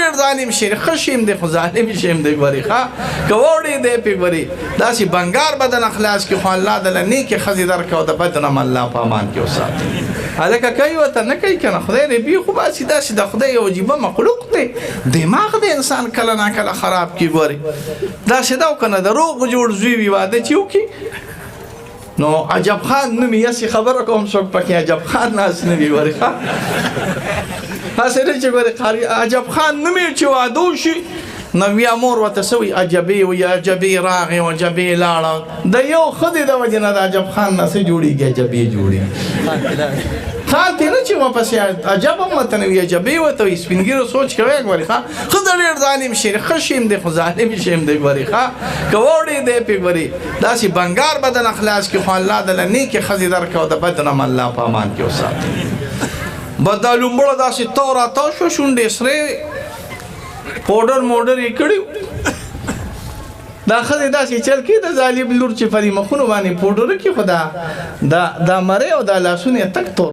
ډېر ظالم شي خشم دی خو ظالم شم دی ګوري ښا کوړې دی په ګوري داسې بنګار بدن اخلاص کې خو الله د نیک خزي درکو د بدنم الله په امان کې وساتي هلکه کوي وته نه کوي کنه خدای دې بي خو باسي داسې د خدای یو عجیبه مخلوق دی دماغ د انسان کله نه کله خراب کی ګوري داسې دا کنه د روغ جوړ زوی وی واده چیو کی نو عجب خان نومي یاسي خبره کوم څوک پکې عجب خان ناس نه وی ګوري هسه چې ګوري قاری عجب خان نومي چې واده شي نو بیا مور ورته سوي عجبي وي عجبي راغي او عجبي لاړه د یو خدای د وجه نه د عجب خان نه څه جوړیږي عجبي جوړیږي خان ته نه چې واپس عجب هم ته وي عجبي وته سپینګیرو سوچ کوي ګوري ښا خدای ډېر ظالم شي خشم دی خو ظالم شم دی ګوري ښا کوړې دی په ګوري داسې بنګار بدن اخلاص کې خو الله د نیک خزي درکو د بدنم الله په امان کې وساتي بدلو مړه داسې تورا تاسو شونډې سره پودر موډر یې کړیو دا خدای داسې چل کې د ظالم لور چې پرې مخونو باندې پودر کې خدا دا مری او دا لاسونه تک تو